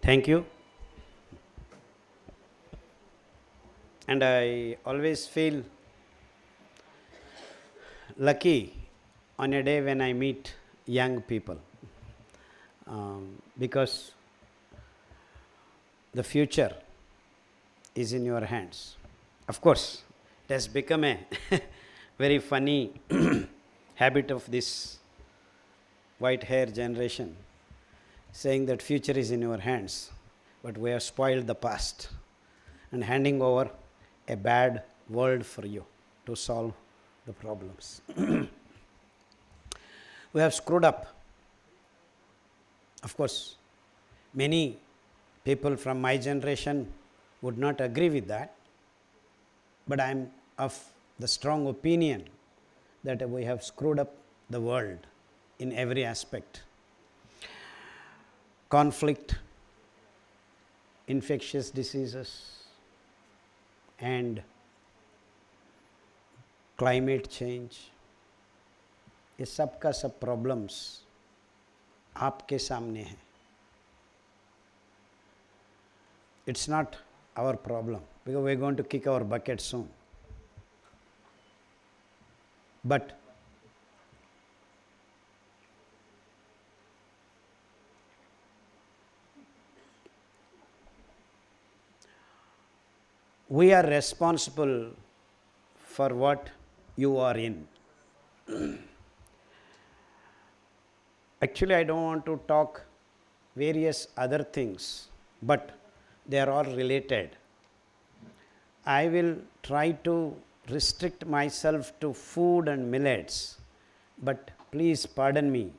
Thank you. And I always feel lucky on a day when I meet young people because the future is in your hands. Of course, it has become a very funny habit of this white hair generation saying that future is in your hands, but we have spoiled the past and handing over a bad world for you to solve the problems. We have screwed up. Of course, many people from my generation would not agree with that, but I am of the strong opinion that we have screwed up the world in every aspect. Conflict, infectious diseases, and climate change, ये सब का सब problems आपके सामने हैं. It's not our problem because we are going to kick our bucket soon. But we are responsible for what you are in. Actually, I don't want to talk various other things, but they are all related. I will try to restrict myself to food and millets, but please pardon me,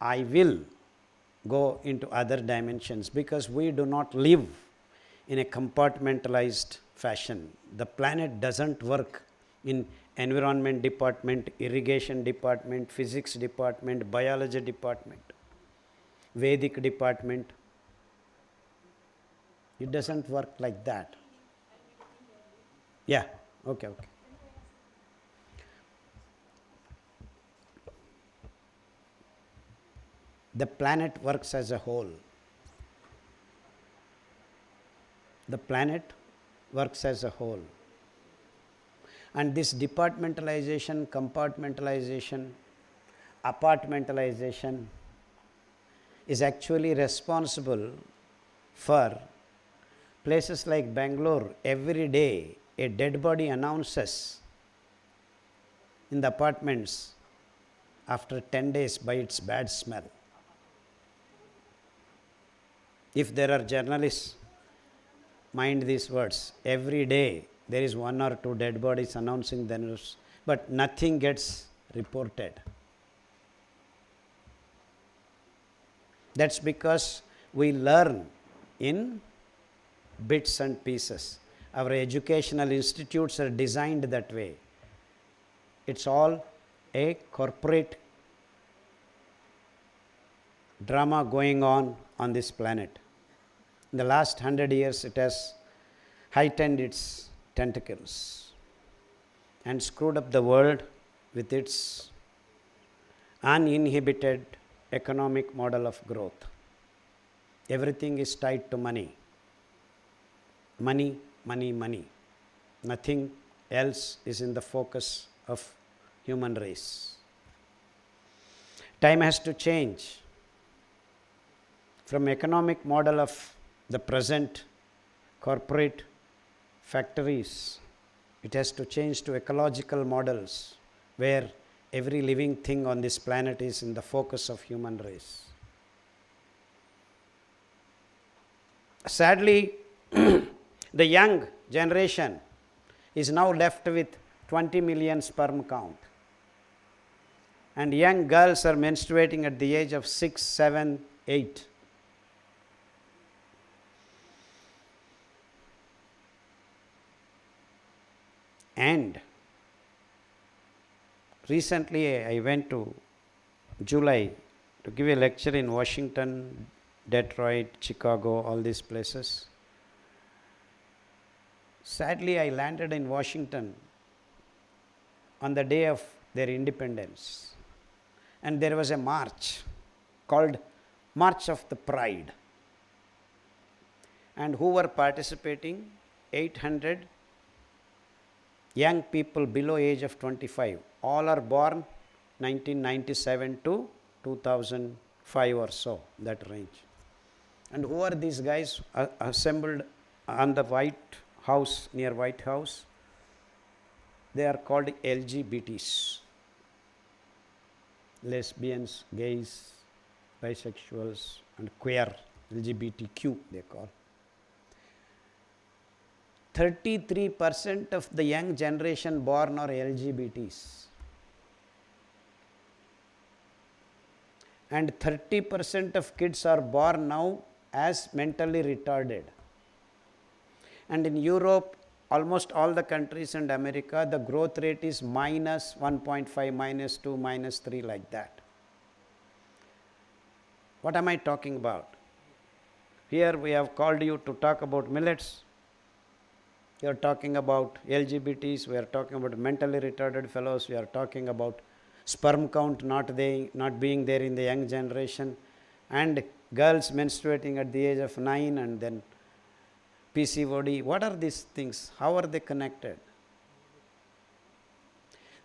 I will go into other dimensions because we do not live in a compartmentalized fashion. The planet doesn't work in environment department, irrigation department, physics department, biology department, Vedic department. It doesn't work like that. Yeah, okay. The planet works as a whole. The planet works as a whole. And this departmentalization, compartmentalization, apartmentalization is actually responsible for places like Bangalore. Every day a dead body announces in the apartments after 10 days by its bad smell. If there are journalists, mind these words, every day there is one or two dead bodies announcing the news, but nothing gets reported. That's because we learn in bits and pieces. Our educational institutes are designed that way. It's all a corporate drama going on this planet. In the last 100 years, it has heightened its tentacles and screwed up the world with its uninhibited economic model of growth. Everything is tied to money. Money, money, money. Nothing else is in the focus of human race. Time has to change from economic model of the present corporate factories. It has to change to ecological models where every living thing on this planet is in the focus of human race. Sadly, the young generation is now left with 20 million sperm count. And young girls are menstruating at the age of 6, 7, 8. And recently I went to July to give a lecture in Washington, Detroit, Chicago, all these places. Sadly, I landed in Washington on the day of their independence. And there was a march called March of the Pride. And who were participating? 800 young people below age of 25. All are born 1997 to 2005 or so, that range. And who are these guys assembled on the White House, near White House? They are called LGBTs. Lesbians, gays, bisexuals, and queer, LGBTQ they call. 33% of the young generation born are LGBTs. And 30% of kids are born now as mentally retarded. And in Europe, almost all the countries and America, the growth rate is minus 1.5, minus 2, minus 3, like that. What am I talking about? Here we have called you to talk about millets. We are talking about LGBTs, we are talking about mentally retarded fellows, we are talking about sperm count not being there in the young generation, and girls menstruating at the age of 9, and then PCOD. What are these things? How are they connected?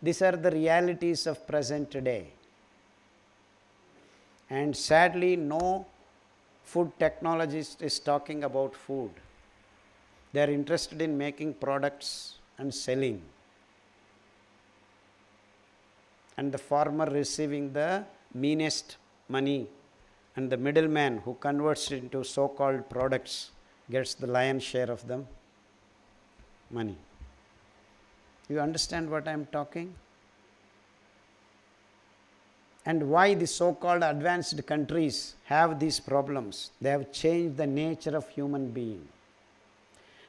These are the realities of present day. And sadly, no food technologist is talking about food. They are interested in making products and selling. And the farmer receiving the meanest money, and the middleman who converts it into so-called products gets the lion's share of the money. You understand what I am talking? And why the so-called advanced countries have these problems? They have changed the nature of human being.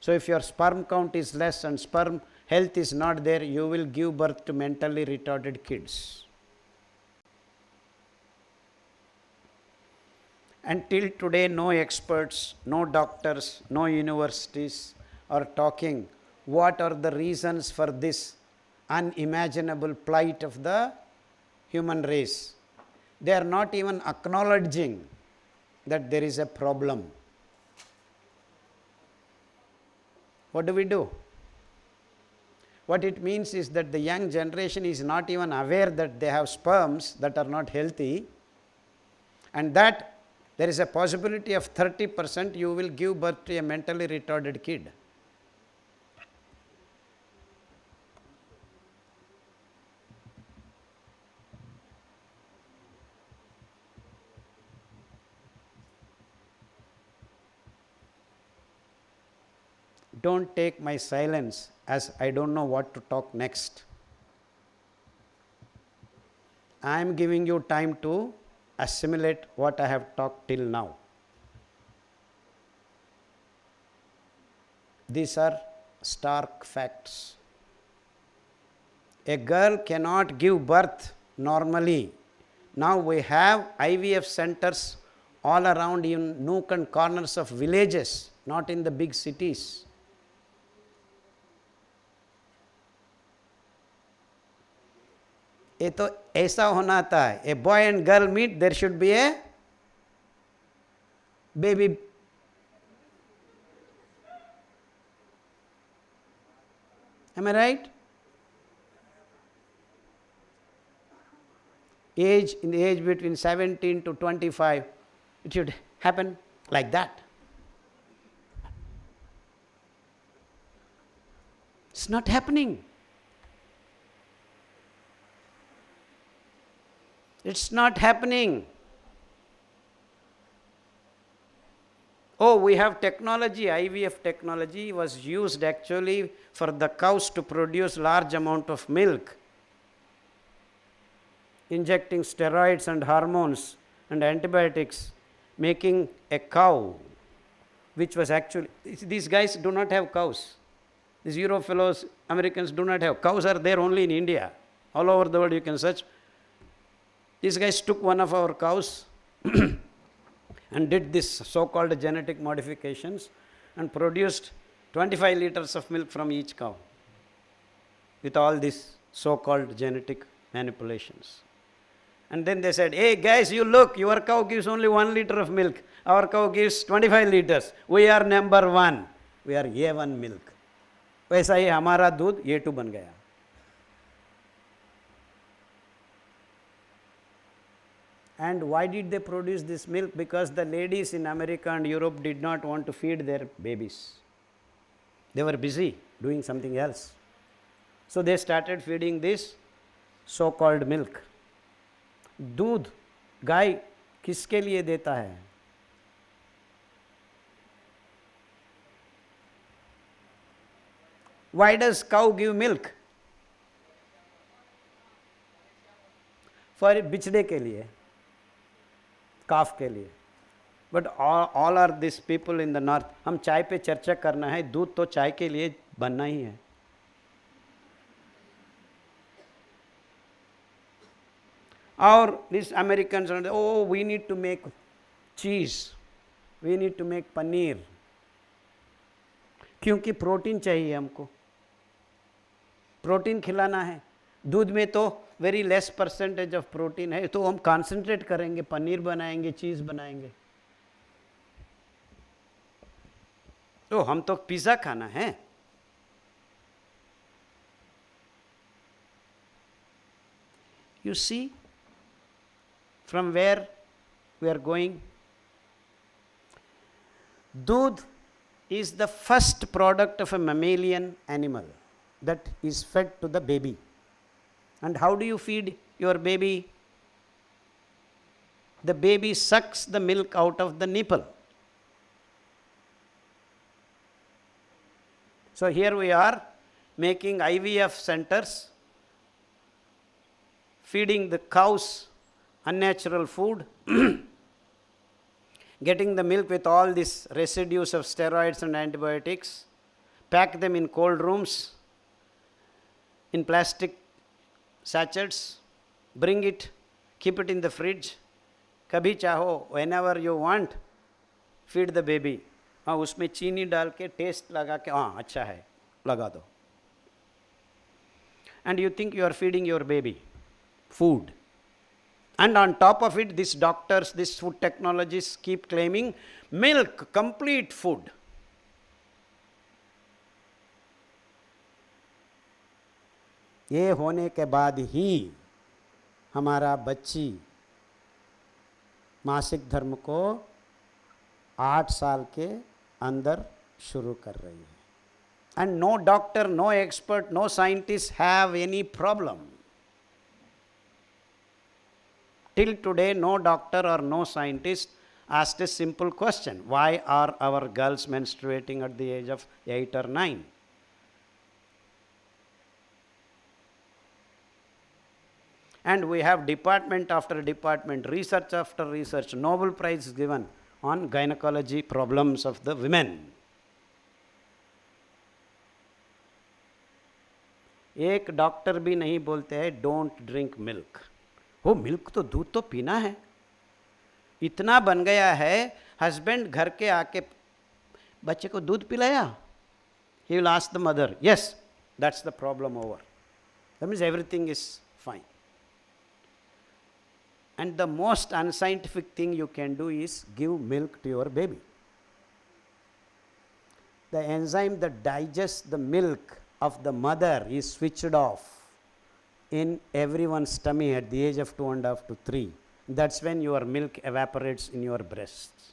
So if your sperm count is less and sperm health is not there, you will give birth to mentally retarded kids. Until today, no experts, no doctors, no universities are talking what are the reasons for this unimaginable plight of the human race. They are not even acknowledging that there is a problem. What do? What it means is that the young generation is not even aware that they have sperms that are not healthy, and that there is a possibility of 30% you will give birth to a mentally retarded kid. Don't take my silence as I don't know what to talk next. I am giving you time to assimilate what I have talked till now. These are stark facts. A girl cannot give birth normally. Now we have IVF centers all around in nook and corners of villages, not in the big cities. ये तो ऐसा होना था, a boy and girl meet, there should be a baby. Am I right? In the age between 17 to 25, it should happen like that. It's not happening. It's not happening. Oh, we have technology. IVF technology was used actually for the cows to produce large amount of milk, injecting steroids and hormones and antibiotics, making a cow, which was actually, these guys do not have cows. These Euro fellows, Americans do not have. Cows are there only in India. All over the world you can search. These guys took one of our cows and did this so-called genetic modifications and produced 25 liters of milk from each cow with all these so-called genetic manipulations. And then they said, hey guys, you look, your cow gives only 1 liter of milk. Our cow gives 25 liters. We are number 1. We are A1 milk. वैसा ही हमारा दूध A2 बन गया. And why did they produce this milk? Because the ladies in America and Europe did not want to feed their babies. They were busy doing something else. So they started feeding this so-called milk. दूध गाय किसके लिए देता है? Why does cow give milk? For बिछड़े के लिए, काफ के लिए. But all are these people in the north. हम चाय पे चर्चा करना है, दूध तो चाय के लिए बनना ही है. Or these Americans are, oh, we need to make cheese, we need to make paneer. क्योंकि प्रोटीन चाहिए हमको, प्रोटीन खिलाना है. दूध में तो very less percentage of protein है, तो हम कॉन्सेंट्रेट करेंगे, पनीर बनाएंगे, चीज़ बनाएंगे. तो हम तो पिज़्ज़ा खाना है. You see from where we are going? Doodh is the first product of a mammalian animal that is fed to the baby. And how do you feed your baby? The baby sucks the milk out of the nipple. So here we are making IVF centers, feeding the cows unnatural food, getting the milk with all these residues of steroids and antibiotics, pack them in cold rooms, in plastic sachets, bring it, keep it in the fridge. कभी चाहो, whenever you want, feed the baby. हाँ, उसमें चीनी डाल के test लगा के हाँ अच्छा है लगा दो. And you think you are feeding your baby food. And on top of it, these doctors, these food technologists keep claiming milk, complete food. ये होने के बाद ही हमारा बच्ची मासिक धर्म को 8 साल के अंदर शुरू कर रही है. And no doctor, no expert, no scientist have any problem. Till today, no doctor or no scientist asked a simple question: why are our girls menstruating at the age of 8 or 9? And we have department after department, research after research, Nobel Prize given on gynecology problems of the women. एक doctor भी नहीं बोलते हैं don't drink milk. वो milk तो दूध तो पीना है. इतना बन गया है, हस्बैंड घर के आके बच्चे को दूध पिलाया, he will ask the mother, yes, that's the problem over. That means everything is fine. And the most unscientific thing you can do is give milk to your baby. The enzyme that digests the milk of the mother is switched off in everyone's tummy at the age of 2.5 to 3. That's when your milk evaporates in your breasts.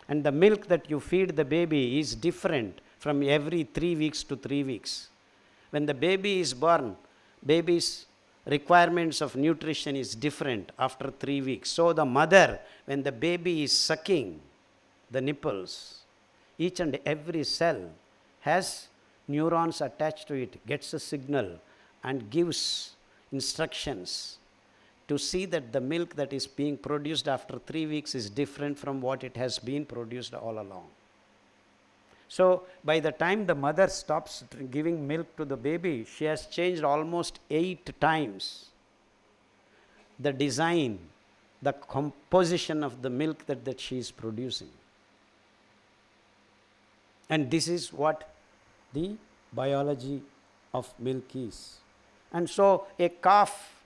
And the milk that you feed the baby is different from every 3 weeks to 3 weeks. When the baby is born, baby's requirements of nutrition is different after 3 weeks. So the mother, when the baby is sucking the nipples, each and every cell has neurons attached to it, gets a signal and gives instructions to see that the milk that is being produced after 3 weeks is different from what it has been produced all along. So by the time the mother stops giving milk to the baby, she has changed almost 8 times the design, the composition of the milk that she is producing. And this is what the biology of milk is. And so a calf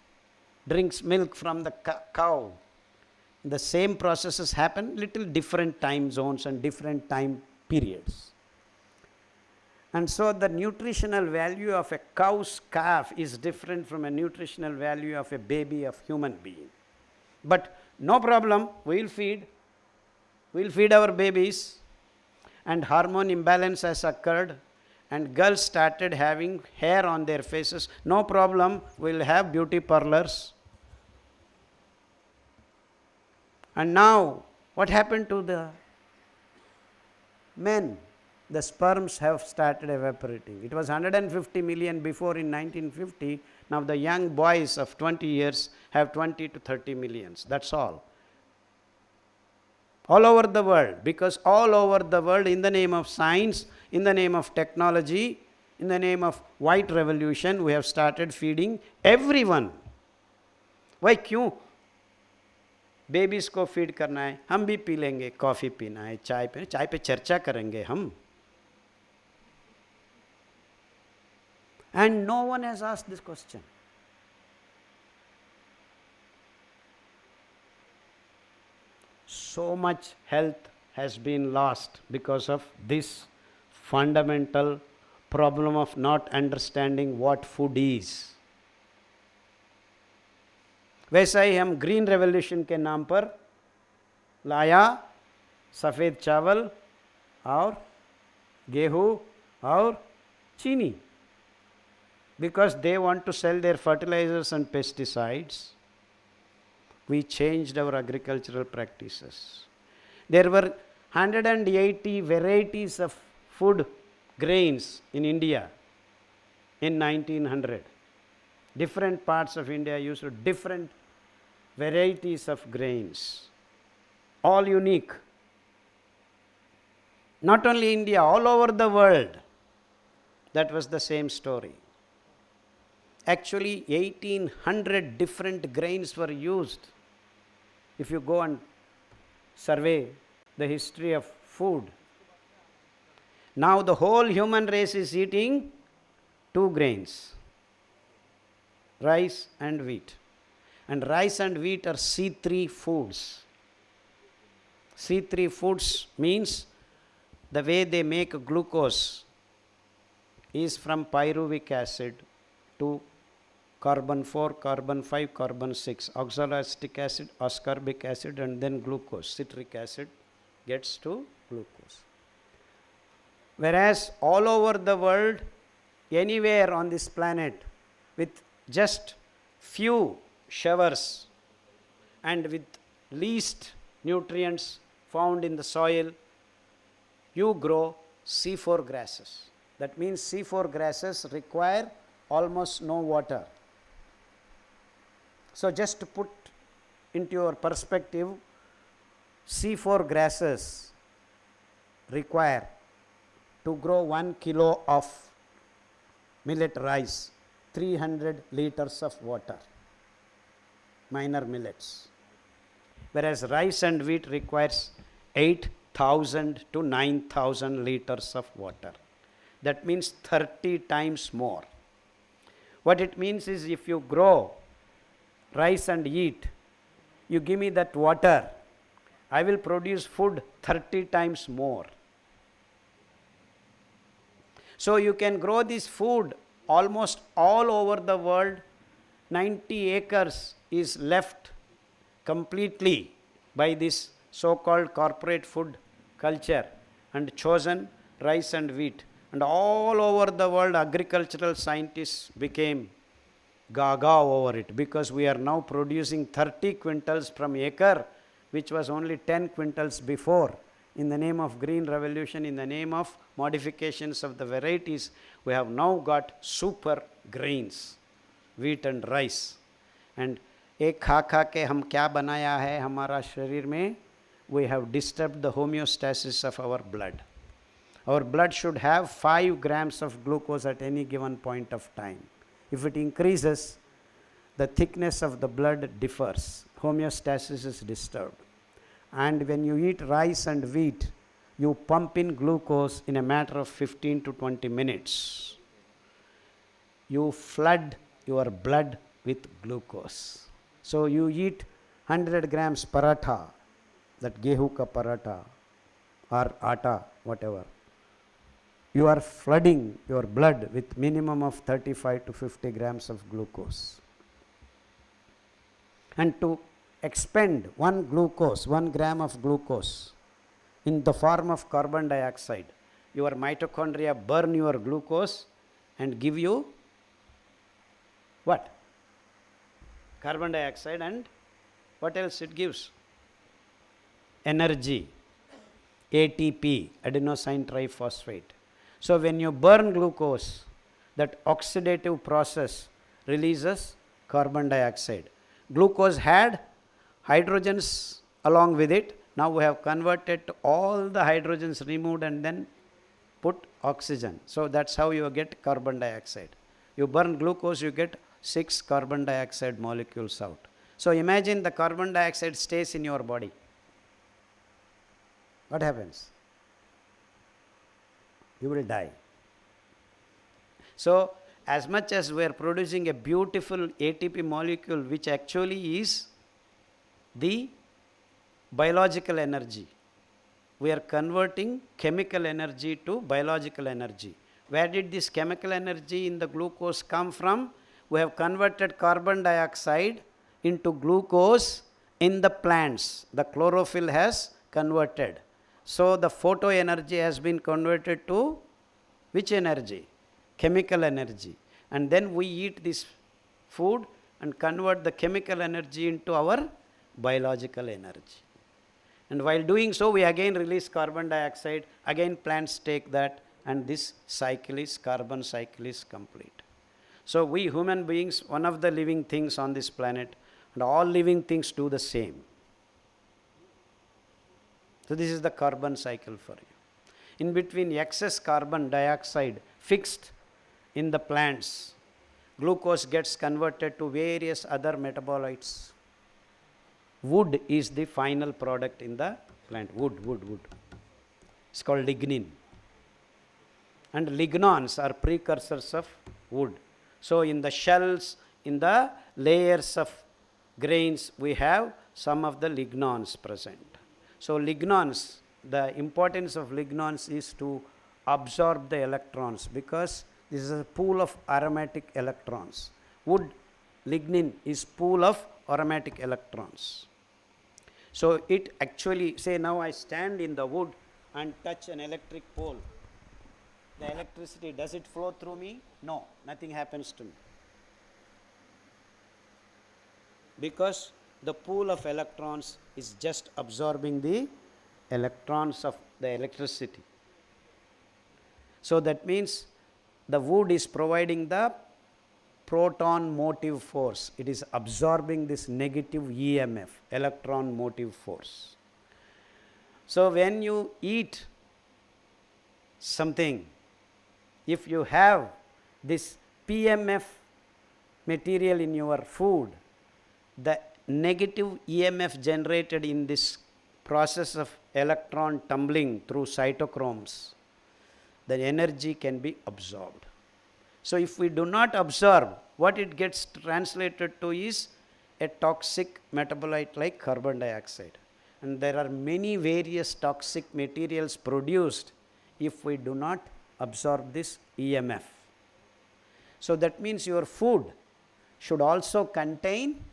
drinks milk from the cow. The same processes happen, little different time zones and different time periods. And so the nutritional value of a cow's calf is different from a nutritional value of a baby of human being. But no problem, we'll feed our babies, and hormone imbalance has occurred, and girls started having hair on their faces. No problem, we'll have beauty parlors. And now, what happened to the men? The sperms have started evaporating. It was 150 million before in 1950. Now the young boys of 20 years have 20 to 30 millions. That's all. All over the world, because all over the world, in the name of science, in the name of technology, in the name of white revolution, we have started feeding everyone. Why? क्यों? Babies को feed करना है, हम भी P लेंगे, coffee पीना है, चाय पे चर्चा करेंगे हम. And no one has asked this question. So much health has been lost because of this fundamental problem of not understanding what food is. वैसा ही हम ग्रीन रेवोल्यूशन के नाम पर लाया सफ़ेद चावल और गेहूँ और चीनी, because they want to sell their fertilizers and pesticides. We changed our agricultural practices. There were 180 varieties of food grains in India in 1900. Different parts of India used different varieties of grains, all unique. Not only India, all over the world, that was the same story. Actually, 1800 different grains were used. If you go and survey the history of food, now the whole human race is eating two grains, rice and wheat. And rice and wheat are C3 foods. C3 foods means the way they make glucose is from pyruvic acid to carbon 4, carbon 5, carbon 6, oxaloacetic acid, ascorbic acid, and then glucose, citric acid gets to glucose. Whereas all over the world, anywhere on this planet, with just few showers and with least nutrients found in the soil, you grow C4 grasses. That means C4 grasses require almost no water. So just to put into your perspective, C4 grasses require to grow 1 kilo of millet rice, 300 liters of water, minor millets. Whereas rice and wheat requires 8,000 to 9,000 liters of water. That means 30 times more. What it means is, if you grow rice and wheat, you give me that water, I will produce food 30 times more. So you can grow this food almost all over the world. 90 acres is left completely by this so-called corporate food culture and chosen rice and wheat. And all over the world, agricultural scientists became gaga over it, because we are now producing 30 quintals from acre, which was only 10 quintals before. In the name of green revolution, in the name of modifications of the varieties, we have now got super grains, wheat and rice. And एक खा खा के हम क्या बनाया है हमारा शरीर में? We have disturbed the homeostasis of our blood. Our blood should have 5 grams of glucose at any given point of time. If it increases, the thickness of the blood differs. Homeostasis is disturbed. And when you eat rice and wheat, you pump in glucose in a matter of 15 to 20 minutes. You flood your blood with glucose. So you eat 100 grams paratha, that gehu ka paratha or atta, whatever. You are flooding your blood with minimum of 35 to 50 grams of glucose. And to expend 1 gram of glucose in the form of carbon dioxide, your mitochondria burn your glucose and give you what? Carbon dioxide, and what else it gives? Energy, ATP, adenosine triphosphate. So when you burn glucose, that oxidative process releases carbon dioxide. Glucose had hydrogens along with it. Now we have converted to all the hydrogens removed and then put oxygen. So that's how you get carbon dioxide. You burn glucose, you get 6 carbon dioxide molecules out. So imagine the carbon dioxide stays in your body. What happens? You will die. So as much as we are producing a beautiful ATP molecule, which actually is the biological energy, we are converting chemical energy to biological energy. Where did this chemical energy in the glucose come from? We have converted carbon dioxide into glucose in the plants. The chlorophyll has converted. So the photo energy has been converted to which energy? Chemical energy. And then we eat this food and convert the chemical energy into our biological energy. And while doing so, we again release carbon dioxide, again plants take that, and this cycle is, carbon cycle is complete. So we human beings, one of the living things on this planet, and all living things do the same. So this is the carbon cycle for you. In between excess carbon dioxide fixed in the plants, glucose gets converted to various other metabolites. Wood is the final product in the plant. Wood. It's called lignin. And lignans are precursors of wood. So in the shells, in the layers of grains, we have some of the lignans present. So lignans, the importance of lignans is to absorb the electrons, because this is a pool of aromatic electrons. Wood, lignin is pool of aromatic electrons. So it actually, say now I stand in the wood and touch an electric pole. The electricity, does it flow through me? No, nothing happens to me. Because the pool of electrons is just absorbing the electrons of the electricity. So that means the wood is providing the proton motive force. It is absorbing this negative EMF, electron motive force. So when you eat something, if you have this PMF material in your food, the negative EMF generated in this process of electron tumbling through cytochromes, the energy can be absorbed. So if we do not absorb, what it gets translated to is a toxic metabolite like carbon dioxide. And there are many various toxic materials produced if we do not absorb this EMF. So that means your food should also contain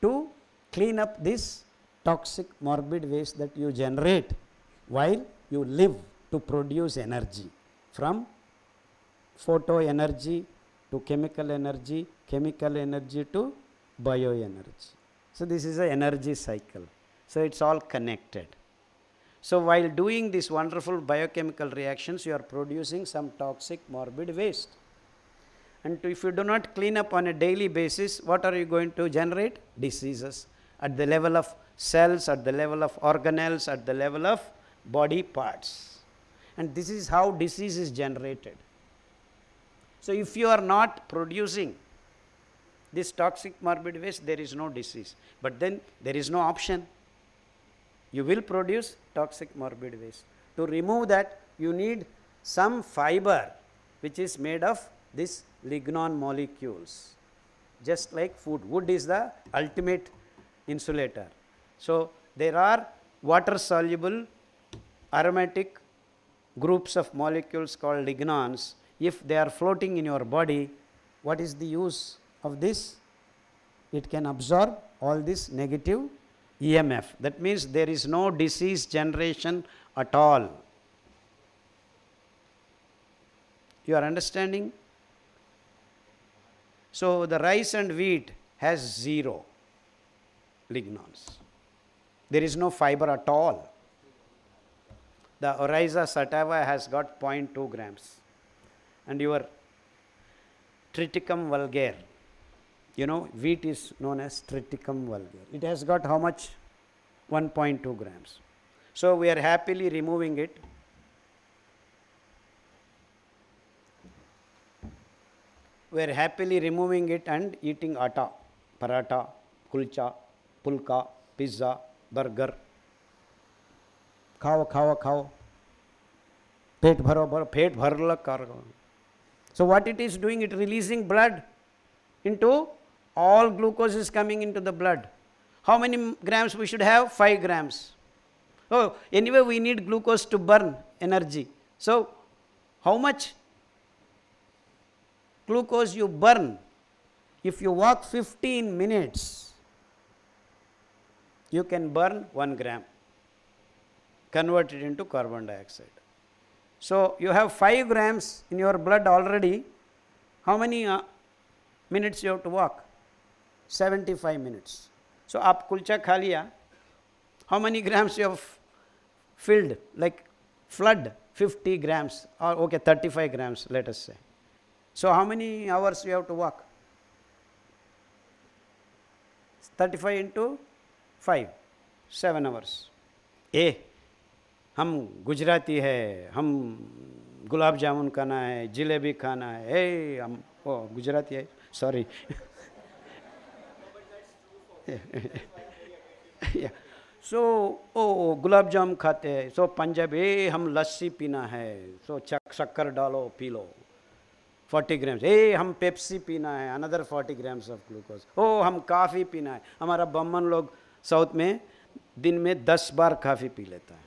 to clean up this toxic morbid waste that you generate while you live to produce energy, from photo energy to chemical energy to bioenergy. So this is an energy cycle. So it's all connected. So while doing these wonderful biochemical reactions, you are producing some toxic morbid waste. And if you do not clean up on a daily basis, what are you going to generate? Diseases at the level of cells, at the level of organelles, at the level of body parts. And this is how disease is generated. So if you are not producing this toxic morbid waste, there is no disease. But then there is no option. You will produce toxic morbid waste. To remove that, you need some fiber which is made of these lignan molecules. just like food. Wood is the ultimate insulator. So there are water soluble aromatic groups of molecules called lignans. If they are floating in your body, what is the use of this? It can absorb all this negative EMF. That means there is no disease generation at all. You are understanding? So the rice and wheat has 0 lignans. There is no fiber at all. The Oryza sativa has got 0.2 grams. And your Triticum vulgare, wheat is known as Triticum vulgare. It has got how much? 1.2 grams. So we are happily removing it. We are happily removing it and eating atta, paratha, kulcha, pulka, pizza, burger. Khao. Pet bharla kar. So what it is doing, it releasing blood into, all glucose is coming into the blood. How many grams we should have? 5 grams. Oh, anyway we need glucose to burn energy. So how much glucose you burn? If you walk 15 minutes, you can burn 1 gram, convert it into carbon dioxide. So you have 5 grams in your blood already. How many minutes you have to walk? 75 minutes. So aap kulcha kha liya. How many grams you have filled? Like flood, 50 grams or okay 35 grams let us say. So how many hours you have to walk? 35 into 5, 7 hours. हम गुजराती है, हम गुलाब जामुन खाना है, जिलेबी खाना है, हम गुजराती है, sorry. So gulab jamun खाते हैं. So पंजाबी हम लस्सी पीना है, so शक्कर डालो पी लो, 40 grams. हम पेप्सी पीना है, another 40 grams of glucose. हम काफ़ी पीना है. हमारा बम्मन लोग साउथ में दिन में 10 बार काफ़ी पी लेता है.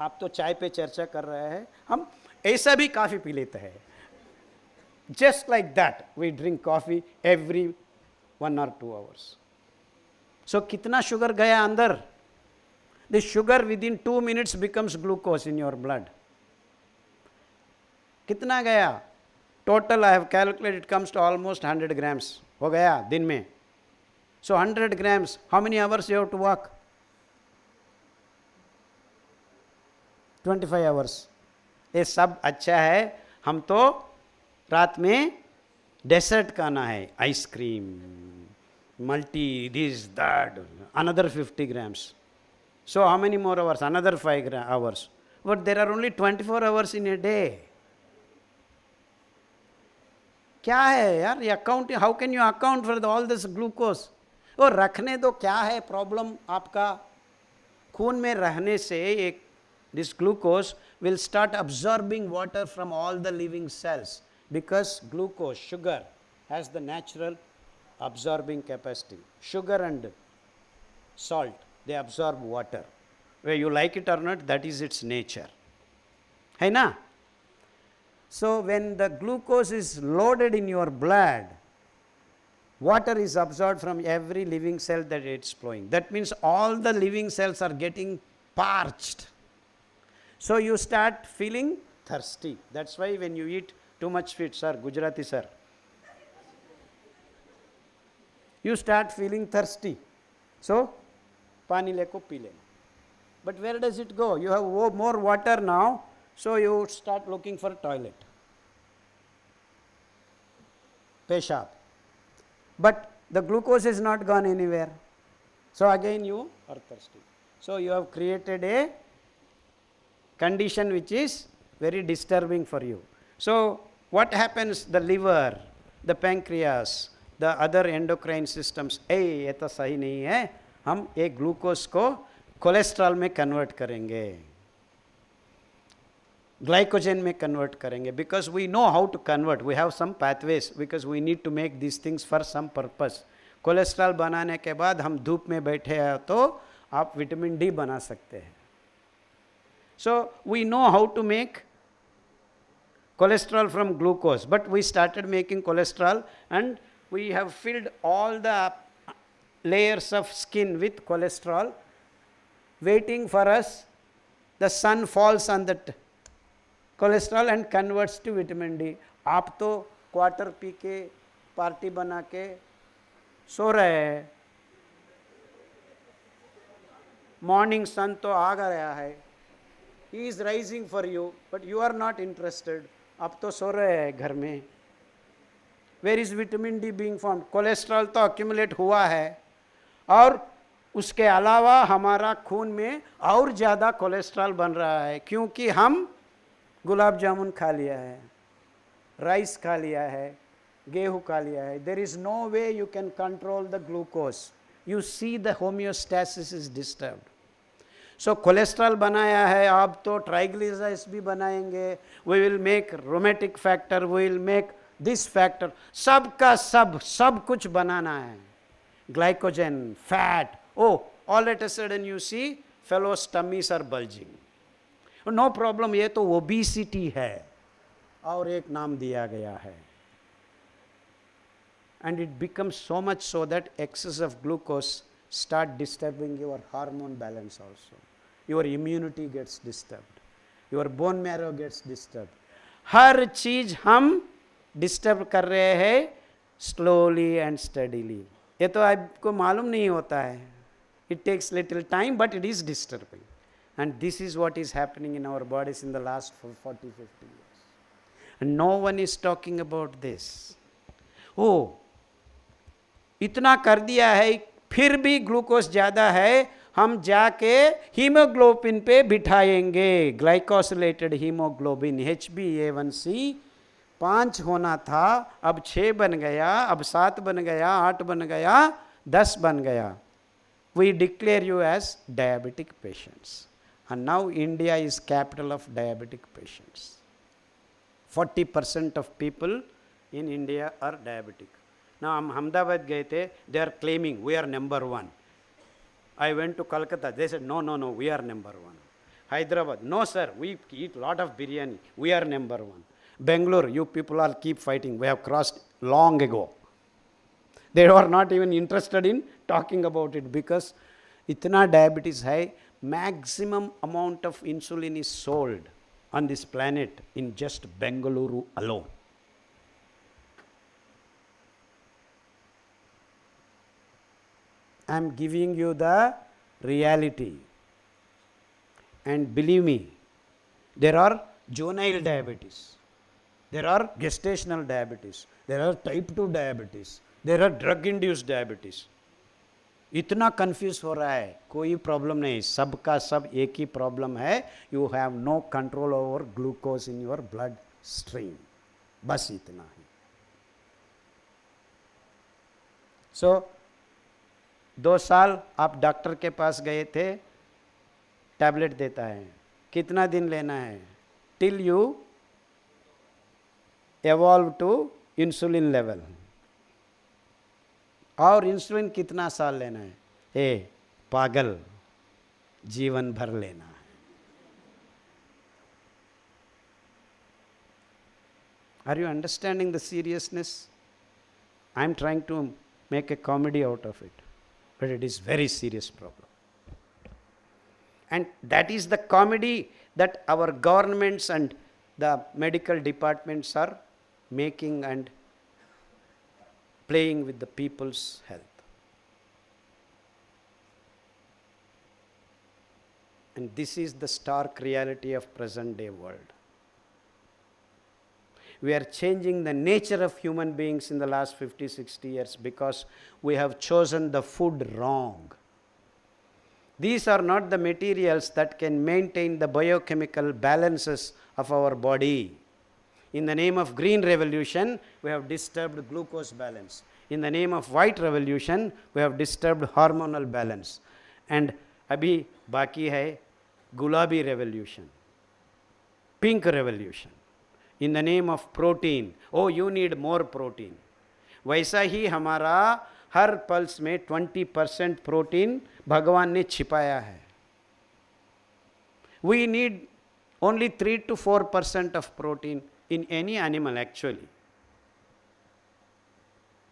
आप तो चाय पे चर्चा कर रहे हैं, हम ऐसा भी काफ़ी पी लेते हैं. Just like that, we drink coffee every 1 or 2 hours. So कितना शुगर गया अंदर? The sugar within 2 minutes becomes glucose in your blood. कितना गया? Total I have calculated, it comes to almost 100 grams. हो गया दिन में. So 100 grams, how many hours you have to walk? 25 hours. ये सब अच्छा है. हम तो रात में डेसर्ट खाना है, ice cream, multi this that, another 50 grams. So how many more hours? Another 5 hours. But there are only 24 hours in a day. क्या है यार ये account? How can you account for all this glucose? और रखने दो. क्या है प्रॉब्लम आपका? खून में रहने से एक this glucose will start absorbing water from all the living cells, because glucose, sugar, has the natural absorbing capacity. Sugar and salt, they absorb water. Whether you like it or not, that is its nature. Hai na? So when the glucose is loaded in your blood, water is absorbed from every living cell that it's flowing. That means all the living cells are getting parched. So you start feeling thirsty. That's why when you eat too much sweet, sir, Gujarati sir, you start feeling thirsty. So, pani leko pee lena. But where does it go? You have more water now, so you start looking for toilet. Peshab. But the glucose is not gone anywhere. So again you are thirsty. So you have created a condition which is very disturbing for you. So what happens? The liver, the pancreas, the other endocrine systems, ये तो सही नहीं है, हम एक glucose को cholesterol में convert करेंगे. ग्लाइकोजन में कन्वर्ट करेंगे, because we know how to convert, we have some pathways, because we need to make this things for some purpose. Cholesterol बनाने के बाद हम धूप में बैठे हैं तो आप विटामिन डी बना सकते हैं. So we know how to make cholesterol from glucose, but we started making cholesterol and we have filled all the layers of skin with cholesterol, waiting for us. The sun falls on that cholesterol and converts to vitamin D. आप तो quarter P के party बना के सो रहे हैं, morning sun तो आ गया है, he is rising for you, but you are not interested. आप तो सो रहे हैं घर में. Where is vitamin D being formed? Cholesterol तो अक्यूमुलेट हुआ है, और उसके अलावा हमारा खून में और ज़्यादा कोलेस्ट्रॉल बन रहा है, क्योंकि हम गुलाब जामुन खा लिया है, राइस खा लिया है, गेहूँ खा लिया है. There is no way you can control the glucose. You see the homeostasis is disturbed. So cholesterol बनाया है, आप तो ट्राइग्लिसराइड्स भी बनाएंगे, we will make rheumatic factor, we will make this factor, सब का सब कुछ बनाना है. Glycogen, fat, oh all at a sudden you see fellows tummies are bulging. No problem, ये तो ओबेसिटी है, और एक नाम दिया गया है. And it becomes so much so that excess of glucose start disturbing your hormone balance also. Your immunity gets disturbed, your bone marrow gets disturbed. हर चीज हम डिस्टर्ब कर रहे हैं स्लोली एंड स्टडीली. ये तो आपको मालूम नहीं होता है. It takes little time, but it is disturbing. And this is what is happening in our bodies in the last 40-50 years. And no one is talking about this. ओ इतना कर दिया है, फिर भी ग्लूकोज ज़्यादा है, हम जाके हीमोग्लोबिन पे बिठाएंगे. ग्लाइकोसिलेटेड हीमोग्लोबिन HbA1c 5 होना था, अब 6 बन गया, अब 7 बन गया, 8 बन गया, 10 बन गया. We declare you as diabetic patients. And now India is capital of diabetic patients. 40% of people in India are diabetic. Now, हम अहमदाबाद गए थे, they are claiming we are number 1. I went to Calcutta, they said no, we are number 1. Hyderabad, no sir, we eat lot of biryani, we are number 1. Bangalore, you people are keep fighting, we have crossed long ago. They are not even interested in talking about it, because itna diabetes hai, maximum amount of insulin is sold on this planet in just Bengaluru alone. I am giving you the reality, and believe me, there are juvenile diabetes, there are gestational diabetes, there are type 2 diabetes, there are drug induced diabetes. इतना confuse हो रहा है, कोई problem नहीं, सबका सब एक ही प्रॉब्लम है. You have no control over glucose in your blood stream, बस इतना ही. सो 2 साल आप डॉक्टर के पास गए थे, टैबलेट देता है, कितना दिन लेना है? Till you evolve to insulin level. और इंसुलिन कितना साल लेना है? पागल, जीवन भर लेना है. Are you understanding the seriousness? I am trying to make a comedy out of it, but it is very serious problem. And that is the comedy that our governments and the medical departments are making and playing with the people's health. And this is the stark reality of present day world. We are changing the nature of human beings in the last 50-60 years because we have chosen the food wrong. These are not the materials that can maintain the biochemical balances of our body. In the name of green revolution, we have disturbed glucose balance. In the name of white revolution, we have disturbed hormonal balance. And abhi baki hai gulabi revolution. Pink revolution. In the name of protein. Oh, you need more protein. वैसा ही हमारा हर pulse में 20% protein भगवान ने छिपाया है. We need only 3 to 4% of protein in any animal actually.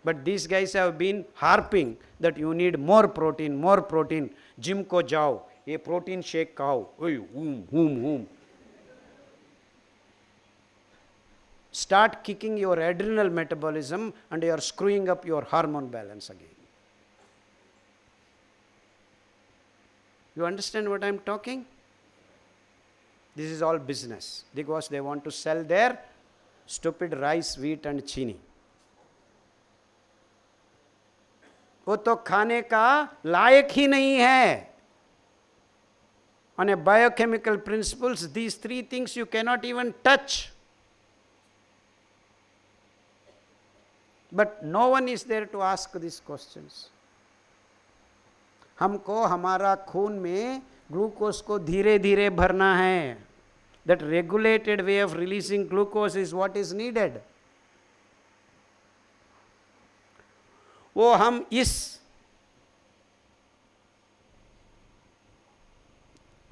But these guys have been harping that you need more protein, more protein. Gym को जाओ, ये protein shake खाओ. Start kicking your adrenal metabolism and you are screwing up your hormone balance again. You understand what I am talking? This is all business because they want to sell their stupid rice, wheat and chini. वो तो खाने का लायक ही नहीं है. On a biochemical principles, these three things you cannot even touch. But no one is there to ask these questions. हमको हमारा खून में ग्लूकोज को धीरे धीरे भरना है. That regulated way of releasing glucose is what is needed. वो हम इस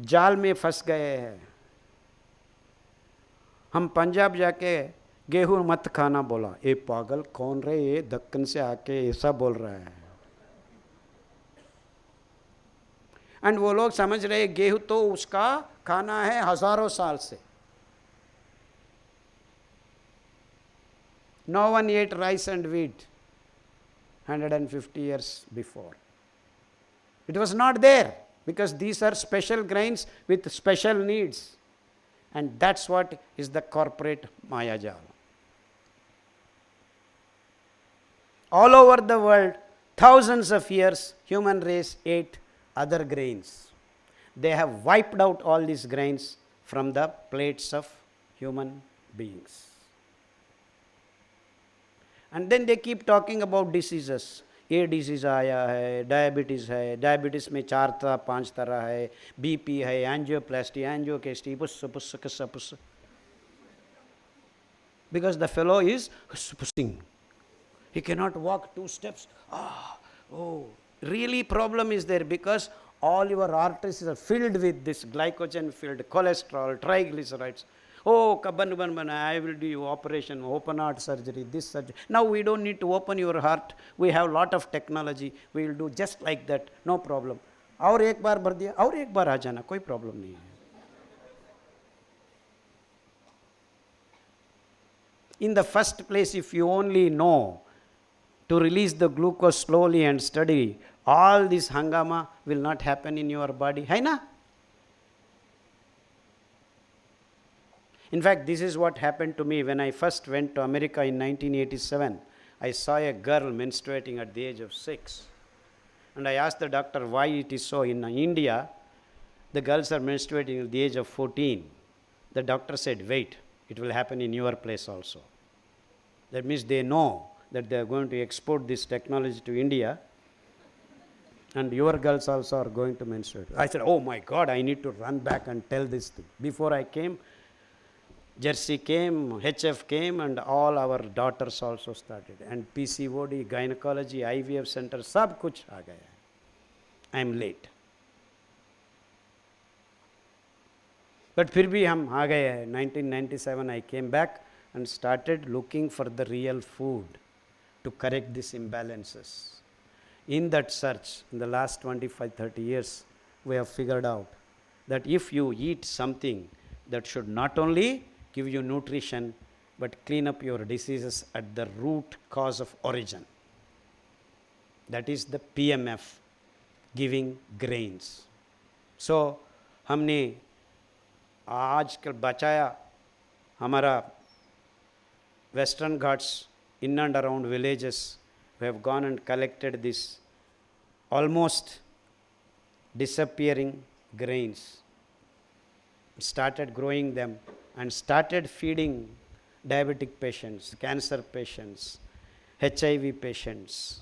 जाल में फंस गए हैं. हम पंजाब जाके गेहूं मत खाना बोला. ए पागल कौन रे, ये दक्कन से आके ऐसा बोल रहा है. एंड वो लोग समझ रहे गेहूं तो उसका खाना है हजारों साल से. No one ate rice and wheat 150 years before. It was not there because these are special grains with special needs. And that's what is the corporate Mayajal. All over the world, thousands of years, human race ate other grains. They have wiped out all these grains from the plates of human beings. And then they keep talking about diseases. ये disease आया है, diabetes में 4-5 तरह है, BP है, angioplasty, एंजियोकेस्टी, पुस. Because the fellow is pussing. He cannot walk 2 steps. Really problem is there because all your arteries are filled with this glycogen-filled cholesterol, triglycerides. I will do operation, open heart surgery, this surgery. Now we don't need to open your heart. We have lot of technology. We will do just like that. No problem. और एक बार भर दिया, और एक बार आ जाना, कोई problem नहीं है. In the first place, if you only know to release the glucose slowly and steadily, all this hangama will not happen in your body. है ना? In fact, this is what happened to me when I first went to America in 1987. I saw a girl menstruating at the age of 6. And I asked the doctor why it is so. In India, the girls are menstruating at the age of 14. The doctor said, wait, it will happen in your place also. That means they know that they are going to export this technology to India. And your girls also are going to menstruate. I said, oh my God, I need to run back and tell this thing. Before I came, Jersey came, HF came, and all our daughters also started. And PCOD, gynecology, IVF center, sab kuch aa gaya. I am late. But फिर भी हम आ गए हैं. 1997 I came back and started looking for the real food to correct these imbalances. In that search, in the last 25-30 years, we have figured out that if you eat something that should not only give you nutrition, but clean up your diseases at the root cause of origin. That is the PMF, giving grains. So, हमने आजकल बचाया हमारा Western Ghats in and around villages. We have gone and collected this almost disappearing grains, started growing them, and started feeding diabetic patients, cancer patients, HIV patients,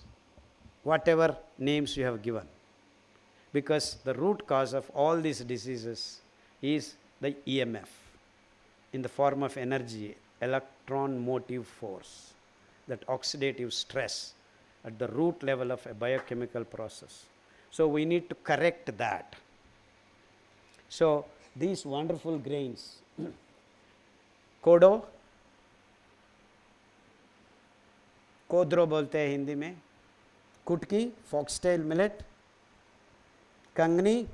whatever names you have given. Because the root cause of all these diseases is the EMF, in the form of energy, electron motive force, that oxidative stress at the root level of a biochemical process. So we need to correct that. So these wonderful grains, कोडो, कोद्रो बोलते हैं हिंदी में, कुटकी, foxtail millet, कंगनी.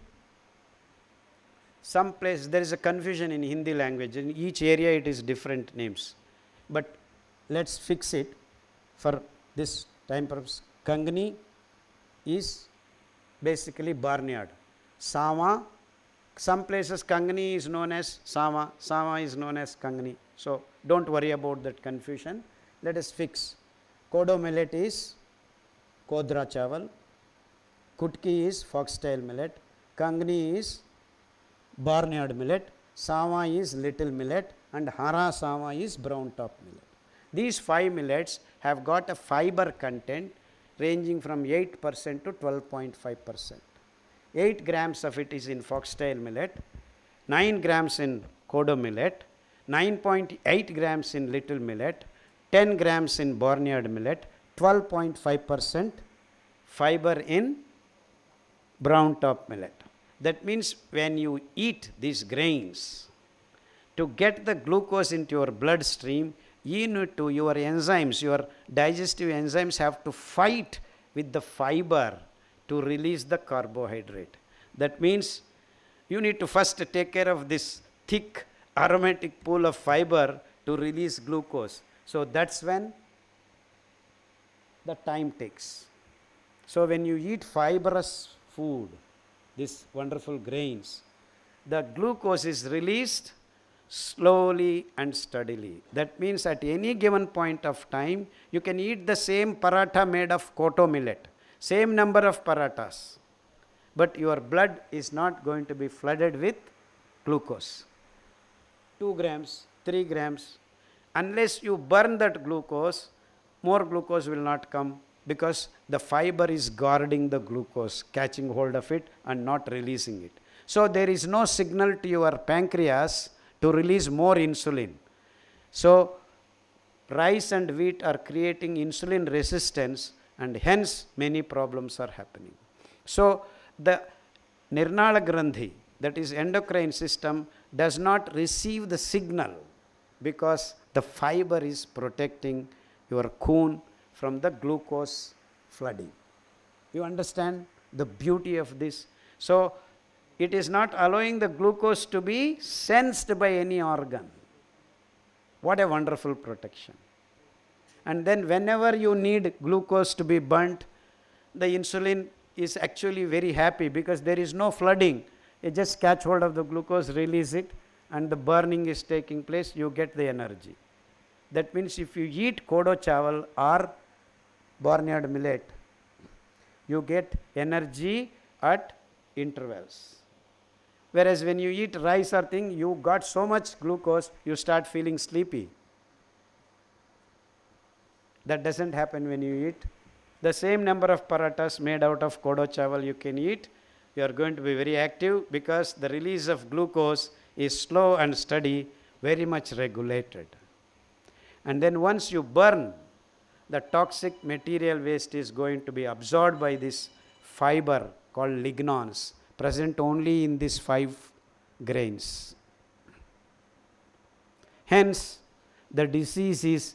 Some place there is a confusion in Hindi language. In each area it is different names. But let's fix it for this time purpose. Kangni is basically barnyard. Sama, some places Kangni is known as Sama, Sama is known as Kangni. So don't worry about that confusion. Let us fix. Kodo millet is Kodra chawal, Kutki is foxtail millet, Kangni is barnyard millet, Sama is little millet, and Hara Sama is brown top millet. These 5 millets have got a fiber content ranging from 8% to 12.5%. 8 grams of it is in foxtail millet, 9 grams in kodo millet, 9.8 grams in little millet, 10 grams in barnyard millet, 12.5% fiber in brown top millet. That means when you eat these grains, to get the glucose into your bloodstream, you need to, your enzymes, your digestive enzymes have to fight with the fiber to release the carbohydrate. That means you need to first take care of this thick aromatic pool of fiber to release glucose. So that's when the time takes. So when you eat fibrous food, these wonderful grains, the glucose is released slowly and steadily. That means at any given point of time, you can eat the same paratha made of koto millet, same number of parathas, but your blood is not going to be flooded with glucose. 2 grams, 3 grams, unless you burn that glucose, more glucose will not come, because the fiber is guarding the glucose, catching hold of it and not releasing it. So there is no signal to your pancreas to release more insulin. So rice and wheat are creating insulin resistance, and hence many problems are happening. So the Nirnala Grandhi, that is endocrine system, does not receive the signal because the fiber is protecting your khun from the glucose flooding. You understand the beauty of this? So it is not allowing the glucose to be sensed by any organ. What a wonderful protection. And then whenever you need glucose to be burnt, the insulin is actually very happy because there is no flooding. You just catch hold of the glucose, release it, and the burning is taking place, you get the energy. That means if you eat kodo chawal or barnyard millet, you get energy at intervals. Whereas when you eat rice or thing, you got so much glucose, you start feeling sleepy. That doesn't happen when you eat. The same number of parathas made out of kodo chawal you can eat, you are going to be very active because the release of glucose is slow and steady, very much regulated. And then once you burn, the toxic material waste is going to be absorbed by this fiber called lignans, present only in these 5 grains. Hence, the disease is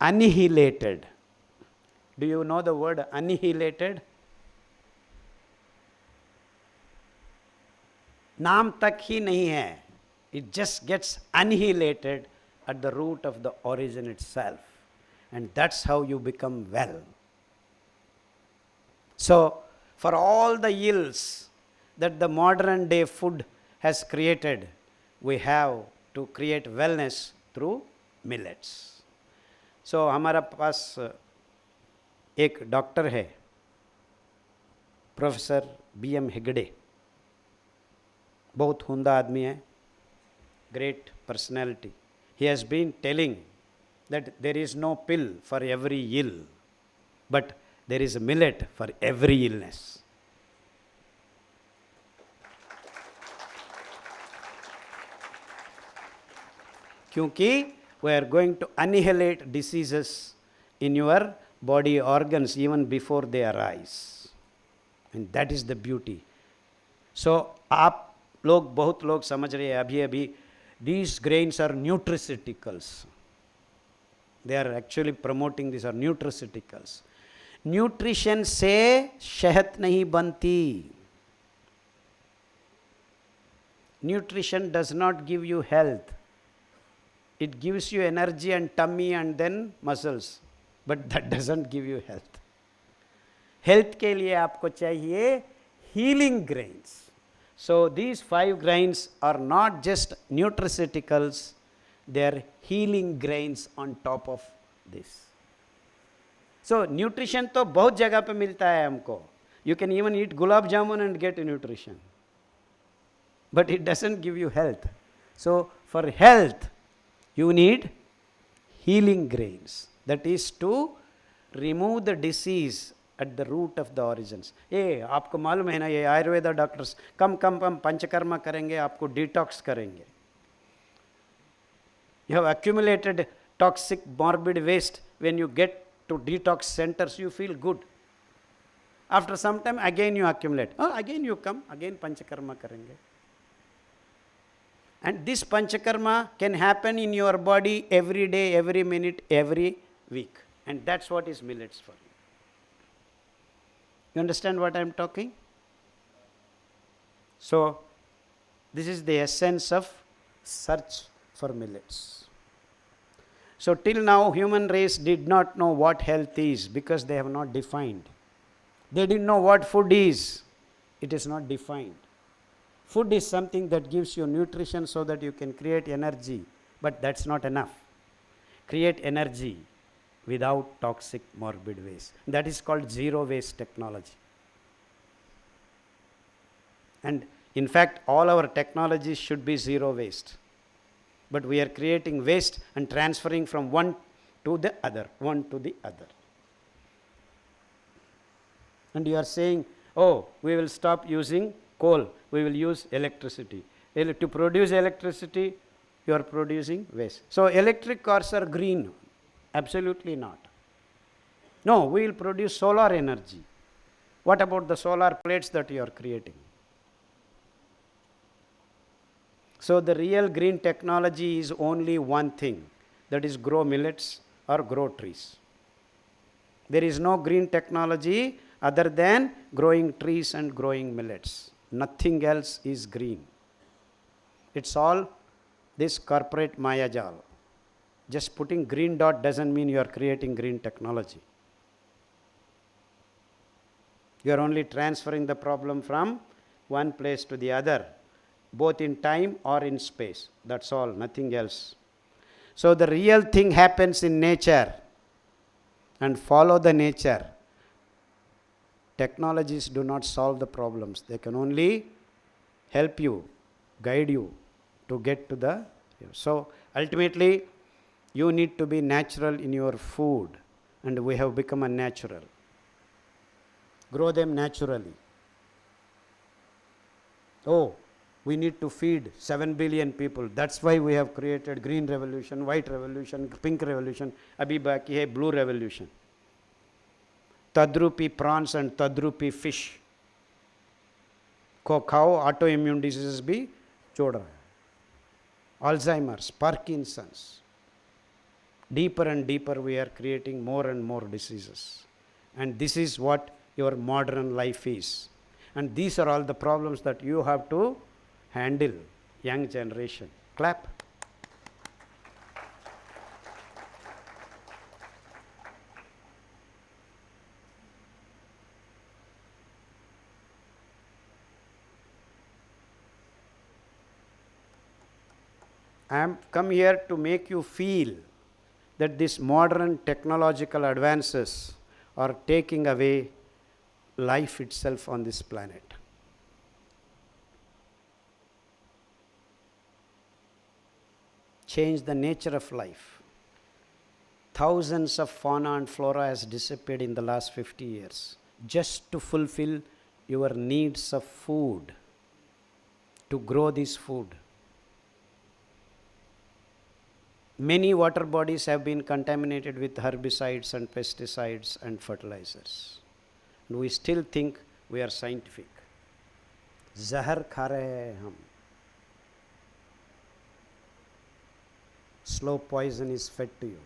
annihilated. Do you know the word annihilated? नाम तक ही नहीं है. It just gets annihilated at the root of the origin itself. And that's how you become well. So, for all the ills that the modern day food has created, we have to create wellness through millets. So, हमारा पास एक doctor है, professor B.M. Hegde, बहुत हुंदा आदमी है, great personality. He has been telling that there is no pill for every ill, but there is a millet for every illness. क्योंकि we are going to annihilate diseases in your body organs even before they arise, and that is the beauty. So आप लोग बहुत लोग समझ रहे हैं अभी अभी these grains are nutraceuticals. They are actually promoting these are nutraceuticals. Nutrition से सेहत नहीं बनती. Nutrition does not give you health. It gives you energy and tummy and then muscles, but that doesn't give you health. Health के लिए आपको चाहिए healing grains. So these 5 grains are not just nutraceuticals, they are healing grains on top of this. So nutrition तो बहुत जगह पे मिलता है हमको. You can even eat gulab jamun and get nutrition, but it doesn't give you health. So for health you need healing grains, that is to remove the disease at the root of the origins. आपको मालूम है ना, ये Ayurveda doctors कम पंचकर्मा करेंगे, आपको detox करेंगे. You have accumulated toxic morbid waste. When you get to detox centers you feel good. After some time again you accumulate, again you come, again panchakarma karenge. And this panchakarma can happen in your body every day, every minute, every week. And that's what is millets for you. You understand what I am talking? So this is the essence of search for millets. So till now human race did not know what health is because they have not defined. They didn't know what food is. It is not defined. Food is something that gives you nutrition so that you can create energy, but that's not enough. Create energy without toxic morbid waste. That is called zero waste technology. And in fact, all our technologies should be zero waste. But we are creating waste and transferring from one to the other, one to the other. And you are saying, oh, we will stop using coal, we will use electricity. To produce electricity, you are producing waste. So electric cars are green? Absolutely not. No, we will produce solar energy. What about the solar plates that you are creating? So the real green technology is only one thing, that is grow millets or grow trees. There is no green technology other than growing trees and growing millets. Nothing else is green. It's all this corporate mayajal. Just putting green dot doesn't mean you are creating green technology. You are only transferring the problem from one place to the other, both in time or in space. That's all, nothing else. So the real thing happens in nature, and follow the nature. Technologies do not solve the problems. They can only help you, guide you to get to the... So ultimately, you need to be natural in your food, and we have become unnatural. Grow them naturally. Oh, we need to feed 7 billion people. That's why we have created green revolution, white revolution, pink revolution. Abhi baki hai blue revolution. Tadrupi prawns and tadrupi fish को खाओ, autoimmune diseases भी छोड़ रहा है. Alzheimer's, Parkinson's. Deeper and deeper we are creating more and more diseases. And this is what your modern life is. And these are all the problems that you have to handle, young generation. Clap. I am come here to make you feel that these modern technological advances are taking away life itself on this planet. Change the nature of life. Thousands of fauna and flora has disappeared in the last 50 years just to fulfill your needs of food, to grow this food. Many water bodies have been contaminated with herbicides and pesticides and fertilizers. We still think we are scientific. Zahar kha rahe hain hum. Slow poison is fed to you.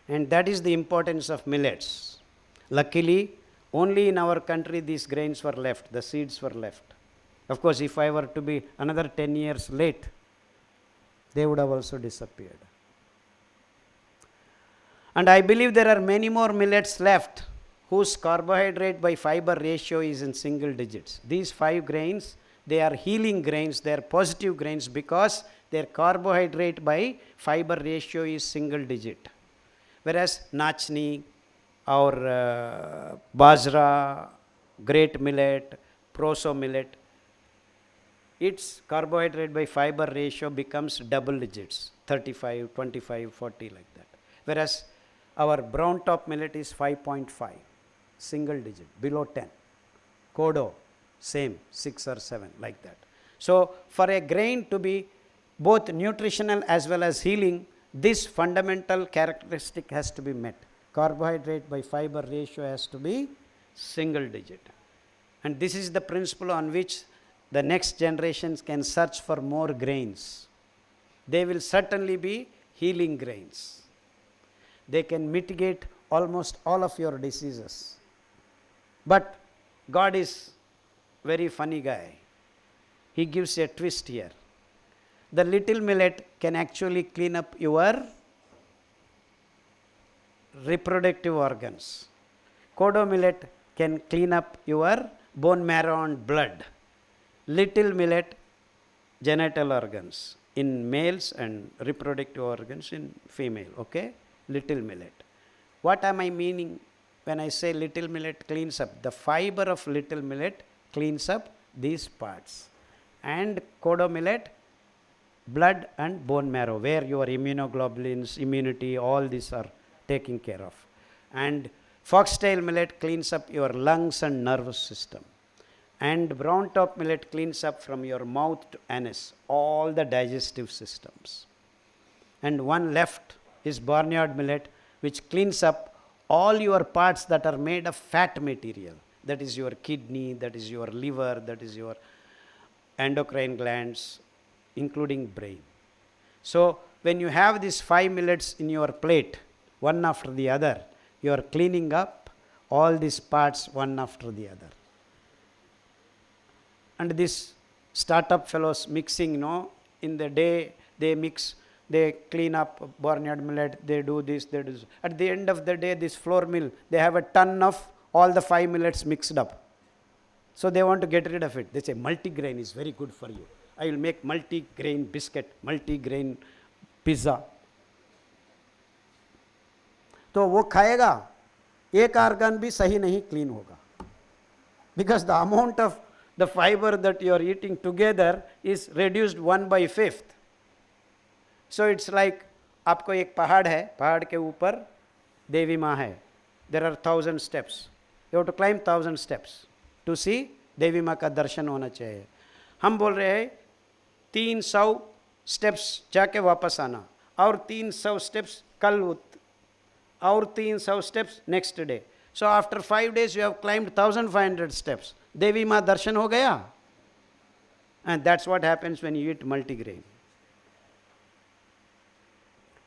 And that is the importance of millets. Luckily, only in our country these grains were left, the seeds were left. Of course, if I were to be another 10 years late, they would have also disappeared. And I believe there are many more millets left whose carbohydrate by fiber ratio is in single digits. These 5 grains, they are healing grains, they are positive grains because their carbohydrate by fiber ratio is single digit. Whereas nachni or bajra, great millet, proso millet, its carbohydrate by fiber ratio becomes double digits, 35, 25, 40 like that. Whereas our brown top millet is 5.5, single digit, below 10. Kodo, same, 6 or 7 like that. So for a grain to be both nutritional as well as healing, this fundamental characteristic has to be met. Carbohydrate by fiber ratio has to be single digit. And this is the principle on which the next generations can search for more grains. They will certainly be healing grains. They can mitigate almost all of your diseases. But God is very funny guy. He gives a twist here. The little millet can actually clean up your reproductive organs. Kodo millet can clean up your bone marrow and blood. Little millet, genital organs in males and reproductive organs in female. Okay? Little millet. What am I meaning when I say little millet cleans up? The fiber of little millet cleans up these parts. And kodo millet, blood and bone marrow, where your immunoglobulins, immunity, all these are taken care of. And foxtail millet cleans up your lungs and nervous system. And brown top millet cleans up from your mouth to anus, all the digestive systems. And one left is barnyard millet, which cleans up all your parts that are made of fat material. That is your kidney, that is your liver, that is your endocrine glands, including brain. So when you have these 5 millets in your plate, one after the other, you are cleaning up all these parts one after the other. And these startup fellows mixing, in the day they mix, they clean up barnyard millet, they do this, they do this. At the end of the day, this flour mill, they have a ton of all the 5 millets mixed up. So they want to get rid of it. They say multigrain is very good for you. I will make multi-grain biscuit, multi-grain pizza. तो वो खाएगा, एक organ भी सही नहीं clean होगा. Because the amount of the fiber that you are eating together is reduced 1/5. So it's like आपको एक पहाड़ है, पहाड़ के ऊपर देवी माँ है. There are 1,000 steps. You have to climb 1,000 steps to see देवी माँ का दर्शन होना चाहिए. हम बोल रहे हैं 300 स्टेप्स जाके वापस आना, और 300 स्टेप्स कल, और 300 steps next day. So after 5 days you have climbed 1,500 steps. देवी माँ दर्शन हो गया. And that's what happens when you eat multigrain.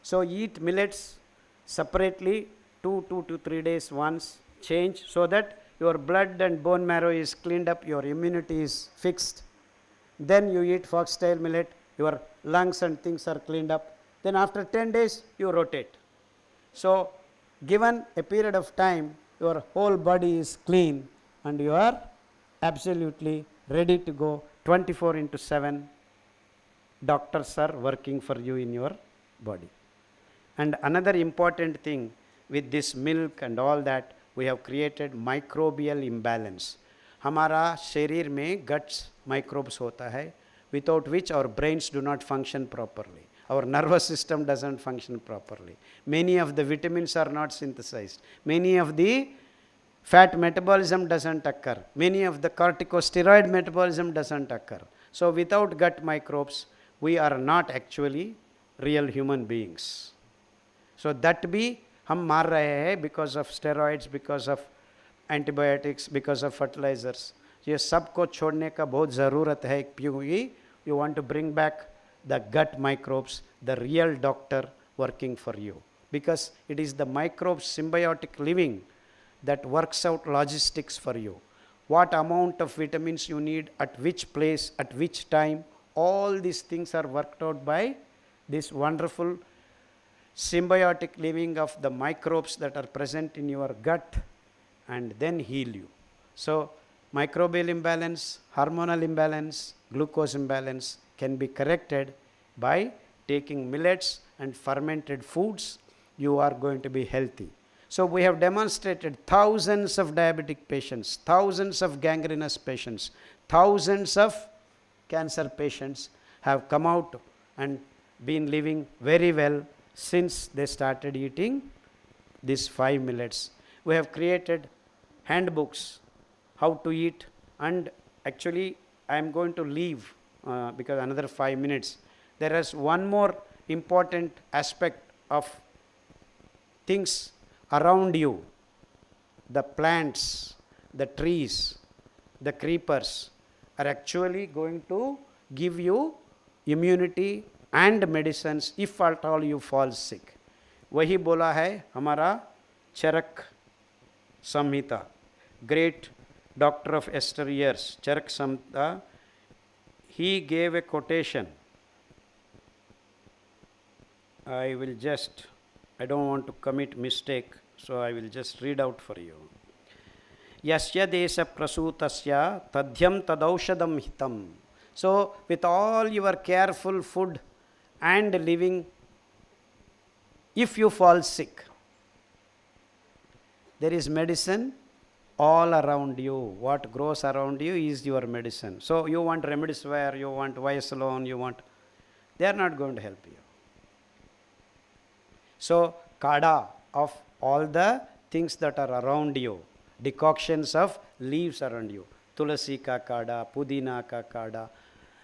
So eat millets separately 2 to 3 days once, change so that your blood and bone marrow is cleaned up, your immunity is fixed. Then you eat foxtail millet, your lungs and things are cleaned up. Then after 10 days you rotate. So given a period of time, your whole body is clean and you are absolutely ready to go 24/7. Doctors are working for you in your body. And another important thing with this milk and all that, we have created microbial imbalance. हमारा शरीर में guts microbes होता है, without which our brains do not function properly. Our nervous system doesn't function properly. Many of the vitamins are not synthesized. Many of the fat metabolism doesn't occur. Many of the corticosteroid metabolism doesn't occur. So without gut microbes, we are not actually real human beings. So that भी हम मार रहे हैं because of steroids, because of antibiotics, because of fertilizers. ये सब को छोड़ने का बहुत ज़रूरत है क्योंकि you want to bring back the gut microbes, the real doctor working for you. Because it is the microbe symbiotic living that works out logistics for you. What amount of vitamins you need, at which place, at which time, all these things are worked out by this wonderful symbiotic living of the microbes that are present in your gut and then heal you. So microbial imbalance, hormonal imbalance, glucose imbalance can be corrected by taking millets and fermented foods. You are going to be healthy. So we have demonstrated thousands of diabetic patients, thousands of gangrenous patients, thousands of cancer patients have come out and been living very well since they started eating these 5 millets. We have created handbooks how to eat, and actually I am going to leave because another 5 minutes. There is one more important aspect of things around you, the plants, the trees, the creepers are actually going to give you immunity and medicines if at all you fall sick. वही बोला है हमारा चरक संहिता, great doctor of yesteryears, Charak Samhita. He gave a quotation. I don't want to commit mistake, so I will just read out for you. Yasya desha prasutasya tadhyam tadaushadam hitam. So with all your careful food and living, if you fall sick, there is medicine all around you. What grows around you is your medicine. So you want remdesivir, you want Viasalon, they are not going to help you. So kada of all the things that are around you, decoctions of leaves around you, tulasi ka kada, pudina ka kada,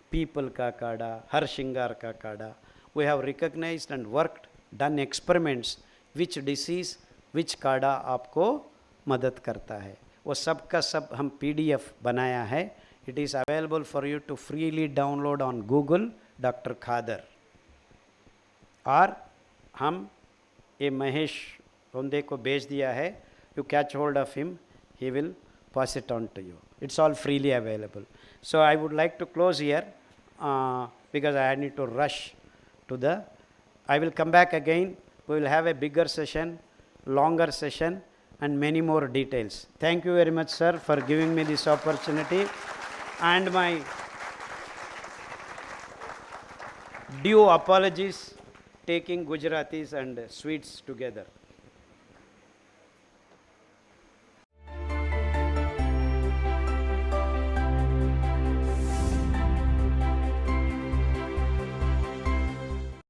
people ka kada, harshingar ka kada. We have recognized and worked, done experiments, which disease, which kada आपको मदद करता है. वो सब का सब हम PDF बनाया है. It is available for you to freely download on Google, Dr. Khadar. और हम ये महेश रोंदे को भेज दिया है. You catch hold of him, he will pass it on to you. It's all freely available. So I would like to close here because I need to rush to I will come back again. We will have a bigger session, longer session, and many more details. Thank you very much, sir, for giving me this opportunity, and my due apologies taking Gujaratis and sweets together.